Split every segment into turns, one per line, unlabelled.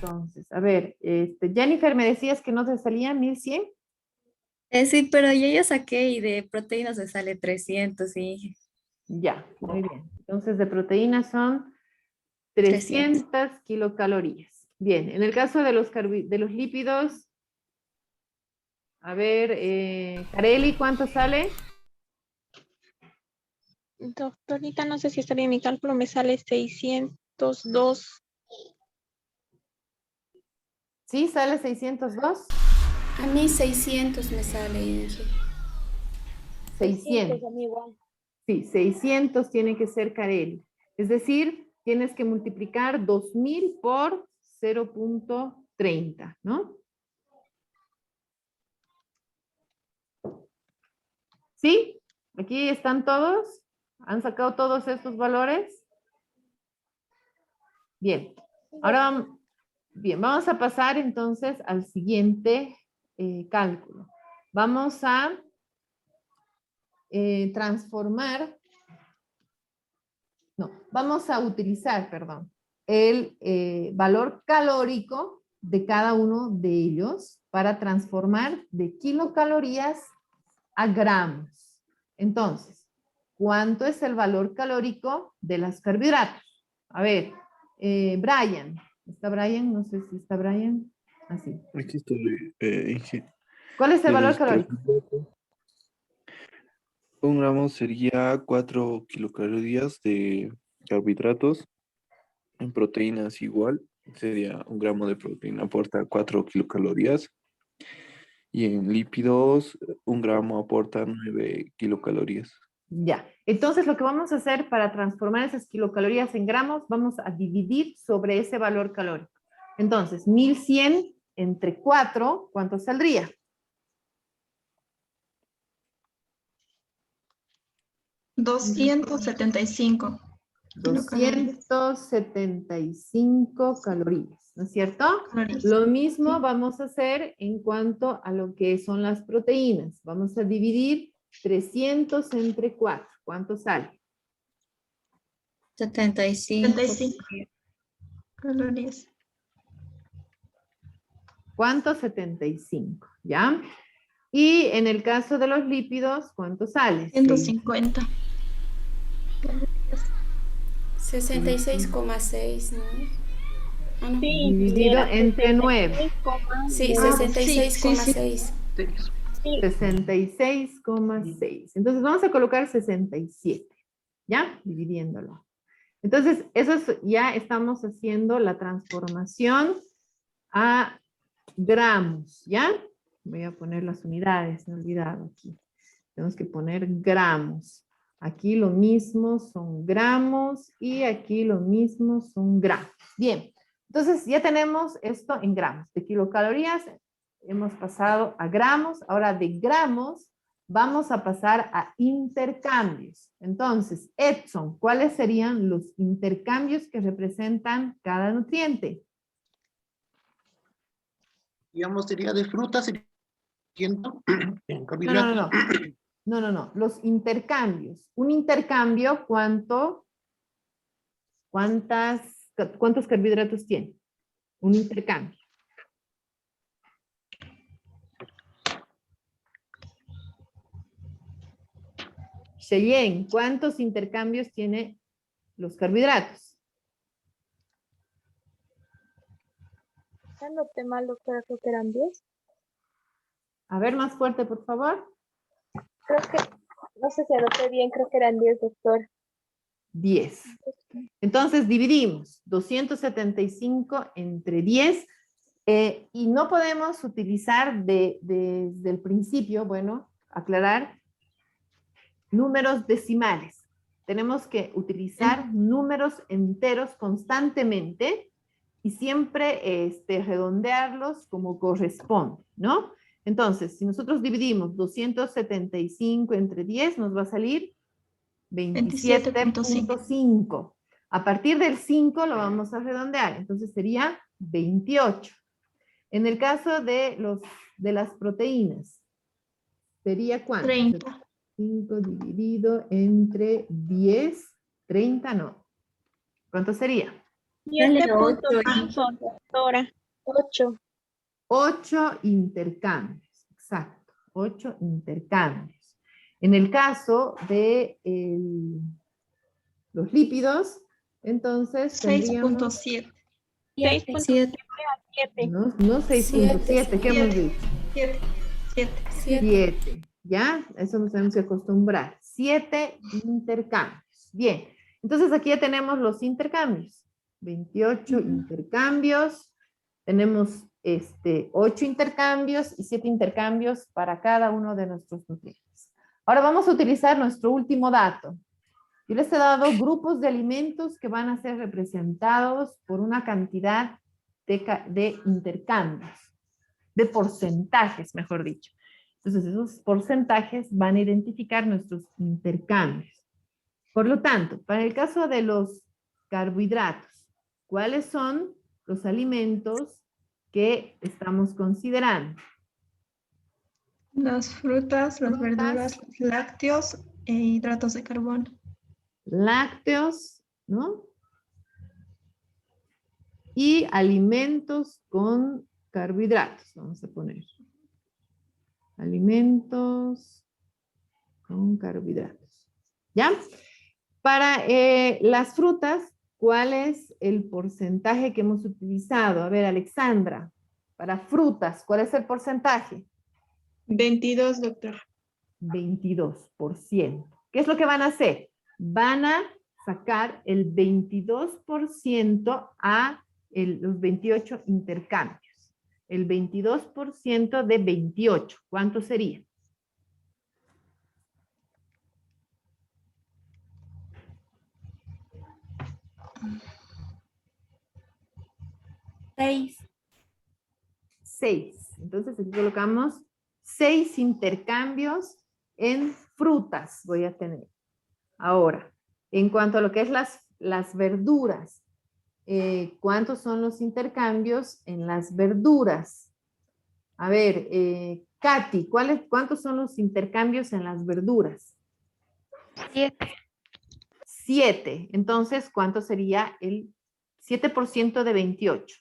entonces. A ver, Jennifer, me decías que no te salía 1100.
Sí, pero yo ya saqué y de proteínas me sale 300 y
Ya, muy bien. Entonces, de proteínas son
300.
300 kilocalorías. Bien, en el caso de de los lípidos, a ver, Careli, ¿cuánto sale?
Doctorita, no sé si está bien mi cálculo, me sale 602.
¿Sí? ¿Sale 602?
A mí 600 me sale. Y dije,
600.
A mí igual.
Sí, 600 tiene que ser Careli. Es decir, tienes que multiplicar 2000 por 0.30, ¿no? ¿Sí? ¿Aquí están todos? ¿Han sacado todos estos valores? Bien. Ahora, bien, vamos a pasar entonces al siguiente cálculo. Vamos a transformar, no, vamos a utilizar, perdón, el valor calórico de cada uno de ellos para transformar de kilocalorías a gramos. Entonces, ¿cuánto es el valor calórico de los carbohidratos? A ver, Brian. ¿Está Brian? No sé si está Brian. Así.
Aquí estoy.
¿Cuál es el
De
valor
los
calórico?
carbohidratos, un gramo sería 4 kilocalorías de carbohidratos. En proteínas igual, sería un gramo de proteína aporta 4 kilocalorías. Y en lípidos, un gramo aporta 9 kilocalorías.
Ya. Entonces, lo que vamos a hacer para transformar esas kilocalorías en gramos, vamos a dividir sobre ese valor calórico. Entonces, 1100 entre 4, ¿cuánto saldría?
275 kilocalorías.
275 calorías, ¿no es cierto?
Calorías.
Lo mismo
Sí.
vamos a hacer en cuanto a lo que son las proteínas. Vamos a dividir 300 entre 4. ¿Cuánto sale?
75.
75 calorías.
¿Cuánto? 75, ¿ya? Y en el caso de los lípidos, ¿cuánto sale?
150 calorías.
66,6, ¿no? Ah, no.
Sí,
Dividido
era
entre 9.
Sí,
Ah, sí, sí, sí.
66,6.
66,6. Entonces vamos a colocar 67, ¿ya? Dividiéndolo. Entonces, eso es, ya estamos haciendo la transformación a gramos, ¿ya? Voy a poner las unidades, me he olvidado aquí. Tenemos que poner gramos. Aquí lo mismo son gramos y aquí lo mismo son gramos. Bien, entonces ya tenemos esto en gramos. De kilocalorías hemos pasado a gramos. Ahora de gramos vamos a pasar a intercambios. Entonces, Edson, ¿cuáles serían los intercambios que representan cada nutriente?
Digamos, sería de frutas, sería en
No, no,
carbohidratos.
no. No, no, no. Los intercambios. Un intercambio, ¿cuántos carbohidratos tiene? Un intercambio. Cheyenne, ¿cuántos intercambios tiene los carbohidratos?
Anoté mal, doctora, creo que eran 10.
A ver, más fuerte, por favor.
Creo que, no sé si anoté bien, creo que eran 10, doctor.
10. Entonces dividimos 275 entre 10 y no podemos utilizar desde el principio, bueno, aclarar, números decimales. Tenemos que utilizar números enteros constantemente y siempre redondearlos como corresponde, ¿no? Entonces, si nosotros dividimos 275 entre 10, nos va a salir
27.5.
27.5. A partir del 5 lo vamos a redondear, entonces sería 28. En el caso de las proteínas, ¿sería cuánto?
30.
5 dividido entre 10, 30 no. ¿Cuánto sería?
Dale 8.
7.5, doctora. 8.
8 intercambios, exacto, 8 intercambios. En el caso de los lípidos, entonces tendríamos...
6.7.
6.7 a 7.
No 6.7, ¿qué hemos dicho?
7.
7, ¿ya? Eso nos tenemos que acostumbrar. 7 intercambios. Bien, entonces aquí ya tenemos los intercambios. 28 intercambios. Tenemos 8 intercambios y 7 intercambios para cada uno de nuestros nutrientes. Ahora vamos a utilizar nuestro último dato. Yo les he dado grupos de alimentos que van a ser representados por una cantidad de intercambios, de porcentajes, mejor dicho. Entonces, esos porcentajes van a identificar nuestros intercambios. Por lo tanto, para el caso de los carbohidratos, ¿cuáles son los alimentos que estamos considerando?
Las frutas, las verduras, los lácteos e hidratos de carbono.
Lácteos, ¿no? Y alimentos con carbohidratos, vamos a poner. Alimentos con carbohidratos. ¿Ya? Para las frutas, ¿cuál es el porcentaje que hemos utilizado? A ver, Alexandra, para frutas, ¿cuál es el porcentaje?
22, doctor.
22%. ¿Qué es lo que van a hacer? Van a sacar el 22% a los 28 intercambios. El 22% de 28, ¿cuánto sería?
Seis.
6. Entonces aquí colocamos 6 intercambios en frutas voy a tener. Ahora, en cuanto a lo que es las verduras, ¿cuántos son los intercambios en las verduras? A ver, Katy, ¿cuántos son los intercambios en las verduras?
7.
7. Entonces, ¿cuánto sería el 7% de 28?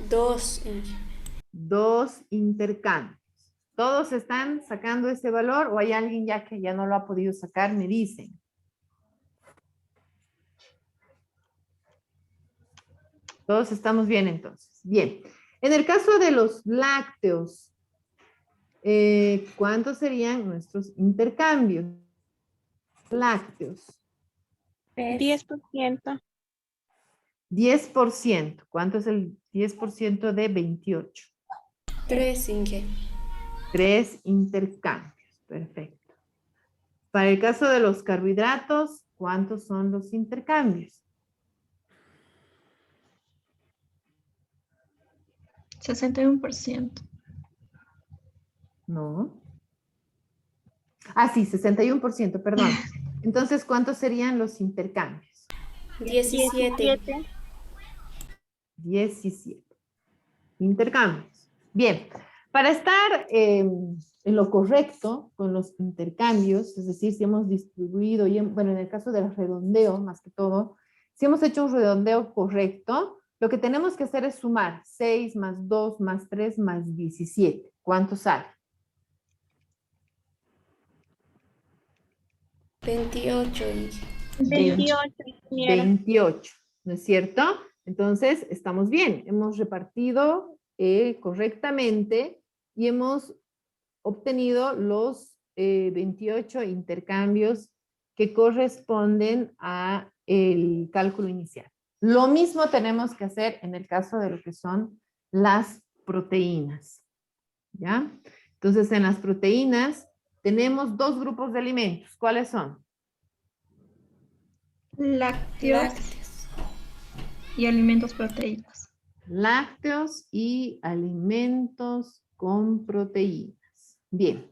2.
2 intercambios. ¿Todos están sacando ese valor o hay alguien ya que ya no lo ha podido sacar? Me dicen. Todos estamos bien entonces. Bien. En el caso de los lácteos, ¿cuántos serían nuestros intercambios? Lácteos.
10%.
10%. ¿Cuánto es el 10% de 28?
3, Inge.
3 intercambios. Perfecto. Para el caso de los carbohidratos, ¿cuántos son los intercambios?
61%.
No. Ah, sí, 61%, perdón. Entonces, ¿cuántos serían los intercambios?
17.
17. Intercambios. Bien. Para estar en lo correcto con los intercambios, es decir, si hemos distribuido, bueno, en el caso del redondeo, más que todo, si hemos hecho un redondeo correcto, lo que tenemos que hacer es sumar 6 más 2 más 3 más 17. ¿Cuánto sale?
28, Inge.
28. ingeniera.
28, ¿no es cierto? Entonces, estamos bien. Hemos repartido correctamente y hemos obtenido los 28 intercambios que corresponden a el cálculo inicial. Lo mismo tenemos que hacer en el caso de lo que son las proteínas. ¿Ya? Entonces, en las proteínas tenemos 2 grupos de alimentos. ¿Cuáles son?
Lácteos y alimentos proteicos.
Lácteos y alimentos con proteínas. Bien.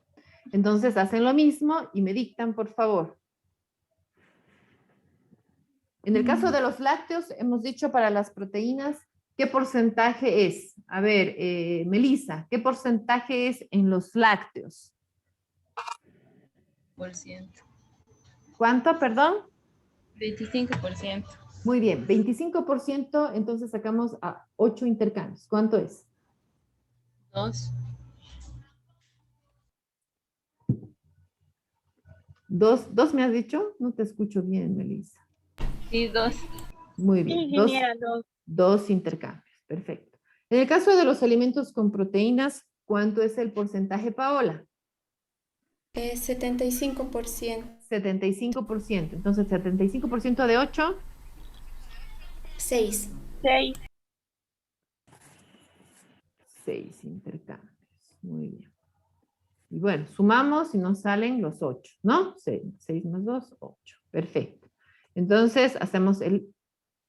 Entonces, hacen lo mismo y me dictan, por favor. En el caso de los lácteos, hemos dicho para las proteínas, ¿qué porcentaje es? A ver, Melissa, ¿qué porcentaje es en los lácteos?
Por ciento.
¿Cuánto, perdón?
25%.
Muy bien, 25%, entonces sacamos a 8 intercambios. ¿Cuánto es?
2.
¿Dos me has dicho? No te escucho bien, Melissa.
Sí, 2.
Muy
Sí,
bien,
ingeniera, dos.
dos intercambios, perfecto. En el caso de los alimentos con proteínas, ¿cuánto es el porcentaje, Paola?
75%.
75%. Entonces, 75% de 8,
6.
6.
6 intercambios. Muy bien. Y bueno, sumamos y nos salen los 8, ¿no? 6 más 2, 8. Perfecto. Entonces, hacemos el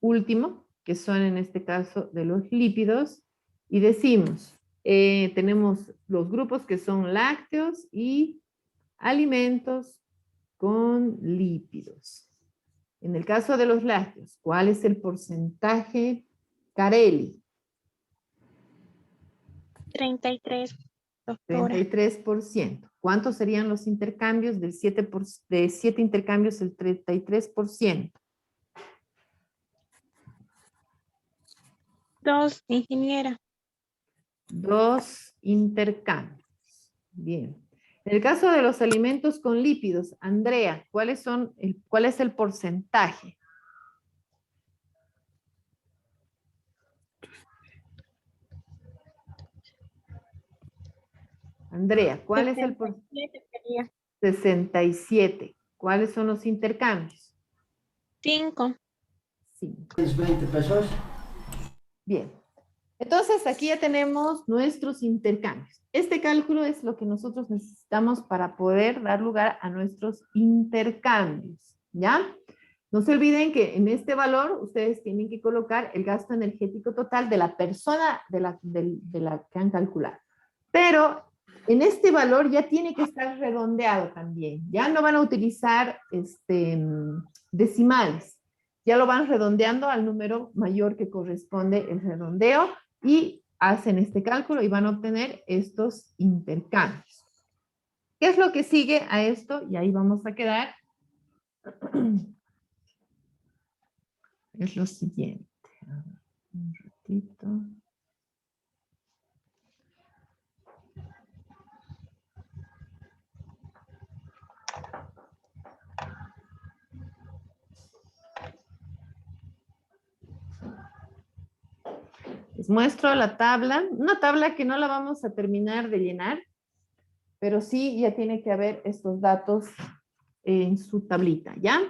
último, que son en este caso de los lípidos, y decimos, tenemos los grupos que son lácteos y alimentos con lípidos. En el caso de los lácteos, ¿cuál es el porcentaje, Carelli?
33, doctora.
33%. ¿Cuántos serían los intercambios de 7 intercambios, el 33%?
2, ingeniera.
2 intercambios. Bien. En el caso de los alimentos con lípidos, Andrea, ¿cuál es el porcentaje? Andrea, ¿cuál es el porcentaje? 67. ¿Cuáles son los intercambios?
5.
5.
¿Es 20 pesos?
Bien. Entonces, aquí ya tenemos nuestros intercambios. Este cálculo es lo que nosotros necesitamos para poder dar lugar a nuestros intercambios, ¿ya? No se olviden que en este valor ustedes tienen que colocar el gasto energético total de la persona de la que han calculado. Pero en este valor ya tiene que estar redondeado también. Ya no van a utilizar decimales. Ya lo van redondeando al número mayor que corresponde el redondeo y hacen este cálculo y van a obtener estos intercambios. ¿Qué es lo que sigue a esto? Y ahí vamos a quedar. Es lo siguiente. A ver, un ratito. Les muestro la tabla, una tabla que no la vamos a terminar de llenar, pero sí ya tiene que haber estos datos en su tablita, ¿ya?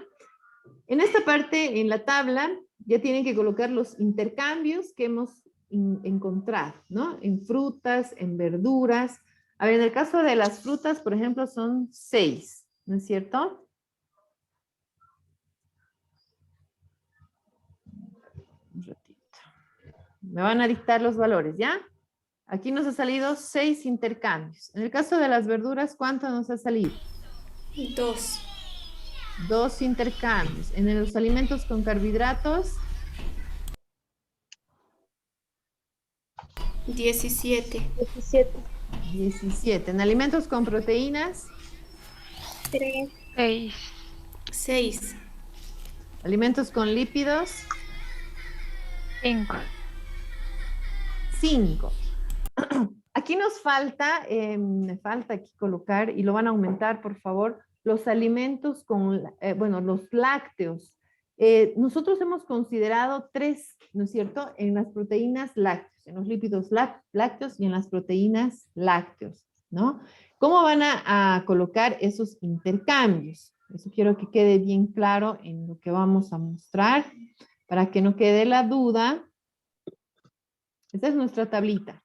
En esta parte, en la tabla, ya tienen que colocar los intercambios que hemos encontrado, ¿no? En frutas, en verduras. A ver, en el caso de las frutas, por ejemplo, son 6, ¿no es cierto? Un ratito. Me van a dictar los valores, ¿ya? Aquí nos ha salido 6 intercambios. En el caso de las verduras, ¿cuánto nos ha salido?
2.
2 intercambios. En los alimentos con carbohidratos,
17.
17. En alimentos con proteínas,
3.
6.
alimentos con lípidos,
5.
5. Aquí nos falta, me falta aquí colocar, y lo van a aumentar, por favor, los alimentos con, bueno, los lácteos. Nosotros hemos considerado 3, ¿no es cierto? En las proteínas lácteos, en los lípidos lácteos y en las proteínas lácteos, ¿no? ¿Cómo van a colocar esos intercambios? Eso quiero que quede bien claro en lo que vamos a mostrar, para que no quede la duda. Esta es nuestra tablita.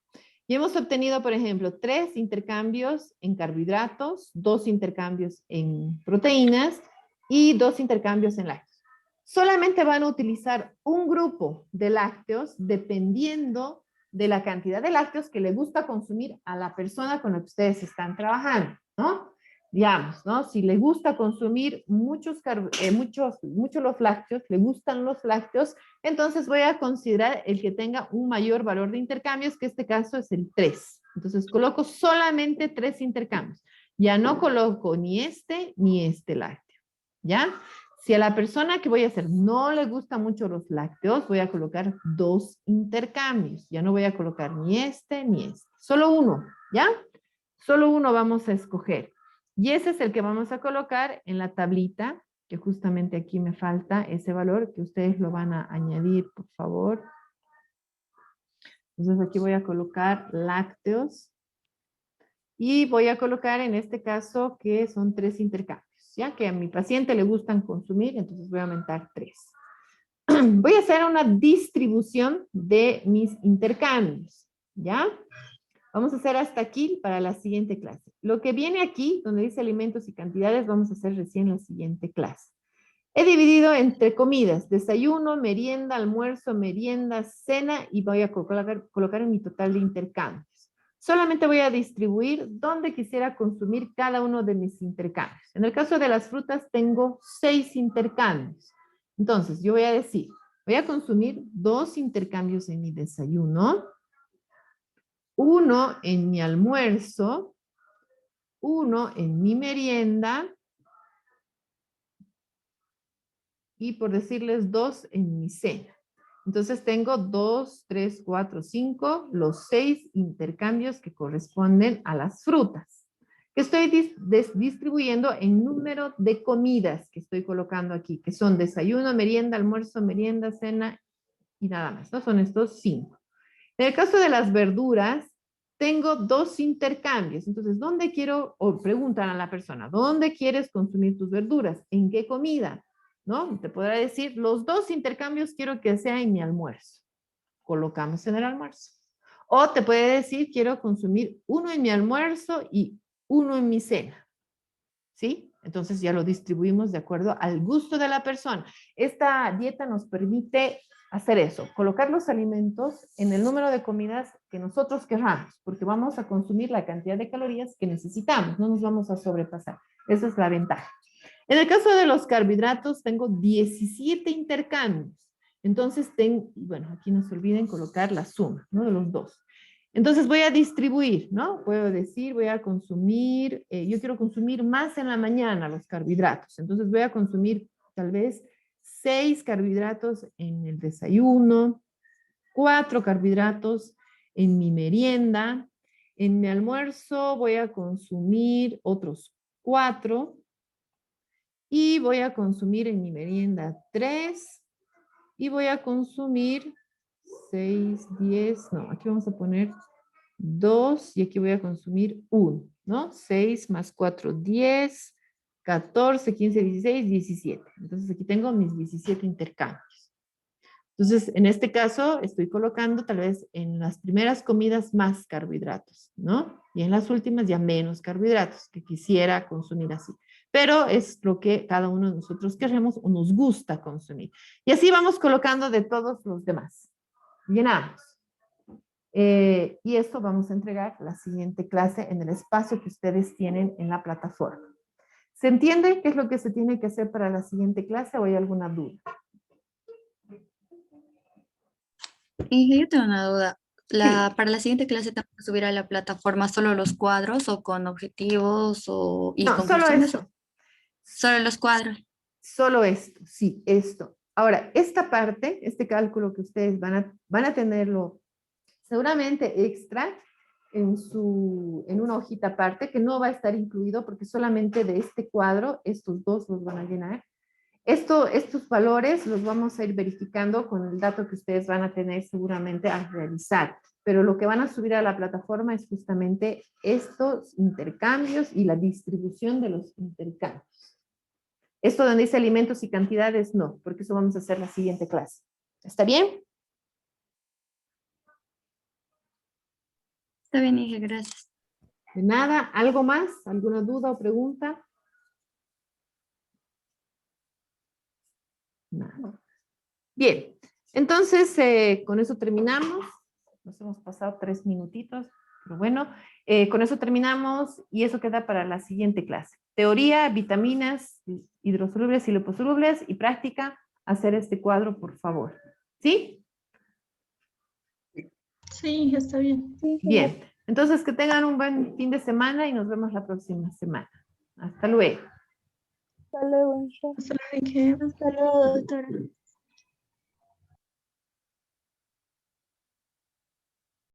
Y hemos obtenido, por ejemplo, 3 intercambios en carbohidratos, 2 intercambios en proteínas y 2 intercambios en lácteos. Solamente van a utilizar un grupo de lácteos dependiendo de la cantidad de lácteos que le gusta consumir a la persona con la que ustedes están trabajando, ¿no? Digamos, ¿no? Si le gusta consumir muchos los lácteos, le gustan los lácteos, entonces voy a considerar el que tenga un mayor valor de intercambios, que este caso es el 3. Entonces coloco solamente 3 intercambios. Ya no coloco ni este lácteo. ¿Ya? Si a la persona que voy a hacer no le gustan mucho los lácteos, voy a colocar 2 intercambios. Ya no voy a colocar ni este ni este. Solo uno, ¿ya? Solo uno vamos a escoger. Y ese es el que vamos a colocar en la tablita, que justamente aquí me falta ese valor, que ustedes lo van a añadir, por favor. Entonces aquí voy a colocar lácteos. Y voy a colocar en este caso que son 3 intercambios, ya que a mi paciente le gustan consumir, entonces voy a aumentar 3. Voy a hacer una distribución de mis intercambios, ¿ya? Vamos a hacer hasta aquí para la siguiente clase. Lo que viene aquí, donde dice alimentos y cantidades, vamos a hacer recién la siguiente clase. He dividido entre comidas, desayuno, merienda, almuerzo, merienda, cena, y voy a colocar en mi total de intercambios. Solamente voy a distribuir donde quisiera consumir cada uno de mis intercambios. En el caso de las frutas tengo 6 intercambios. Entonces yo voy a decir, voy a consumir 2 intercambios en mi desayuno, 1 en mi almuerzo, 1 en mi merienda, y por decirles 2 en mi cena. Entonces tengo 2, 3, 4, 5, los 6 intercambios que corresponden a las frutas. Que estoy distribuyendo en número de comidas que estoy colocando aquí, que son desayuno, merienda, almuerzo, merienda, cena y nada más, ¿no? Son estos 5. En el caso de las verduras, tengo 2 intercambios. Entonces, ¿dónde quiero? O preguntan a la persona, ¿dónde quieres consumir tus verduras? ¿En qué comida? ¿No? Te podrá decir, los 2 intercambios quiero que sea en mi almuerzo. Colocamos en el almuerzo. O te puede decir, quiero consumir 1 en mi almuerzo y 1 en mi cena. ¿Sí? Entonces ya lo distribuimos de acuerdo al gusto de la persona. Esta dieta nos permite hacer eso, colocar los alimentos en el número de comidas que nosotros querramos, porque vamos a consumir la cantidad de calorías que necesitamos, no nos vamos a sobrepasar. Esa es la ventaja. En el caso de los carbohidratos, tengo 17 intercambios. Entonces, bueno, aquí no se olviden colocar la suma, ¿no? De los 2. Entonces, voy a distribuir, ¿no? Puedo decir, voy a consumir, yo quiero consumir más en la mañana los carbohidratos. Entonces, voy a consumir tal vez 6 carbohidratos en el desayuno, 4 carbohidratos en mi merienda. En mi almuerzo voy a consumir otros 4. Y voy a consumir en mi merienda 3. Y voy a consumir 6, 10, no, aquí vamos a poner 2 y aquí voy a consumir 1, ¿no? 6 más 4, 10, 14, 15, 16, 17. Entonces aquí tengo mis 17 intercambios. Entonces, en este caso, estoy colocando tal vez en las primeras comidas más carbohidratos, ¿no? Y en las últimas ya menos carbohidratos, que quisiera consumir así. Pero es lo que cada uno de nosotros queremos o nos gusta consumir. Y así vamos colocando de todos los demás. Llenamos. Y esto vamos a entregar la siguiente clase en el espacio que ustedes tienen en la plataforma. ¿Se entiende qué es lo que se tiene que hacer para la siguiente clase o hay alguna duda?
Inge, yo tengo una duda. Para la siguiente clase tengo que subir a la plataforma solo los cuadros o con objetivos y
No, solo
conclusiones.
eso.
Solo los cuadros.
Solo esto, sí, esto. Ahora, esta parte, este cálculo que ustedes van a tenerlo seguramente extra en una hojita aparte, que no va a estar incluido porque solamente de este cuadro, estos 2 los van a llenar. Estos valores los vamos a ir verificando con el dato que ustedes van a tener seguramente al realizar. Pero lo que van a subir a la plataforma es justamente estos intercambios y la distribución de los intercambios. Esto donde dice alimentos y cantidades, no, porque eso vamos a hacer la siguiente clase. ¿Está bien?
Está bien, Inge, gracias.
De nada, ¿algo más? ¿Alguna duda o pregunta? Nada. Bien, entonces con eso terminamos. Nos hemos pasado 3 minutitos, pero bueno, con eso terminamos y eso queda para la siguiente clase. Teoría, vitaminas, hidrosolubles y liposolubles y práctica, hacer este cuadro, por favor. ¿Sí?
Sí, está bien.
Bien, entonces que tengan un buen fin de semana y nos vemos la próxima semana. Hasta luego.
Hasta luego, Inge.
Hasta luego, doctora.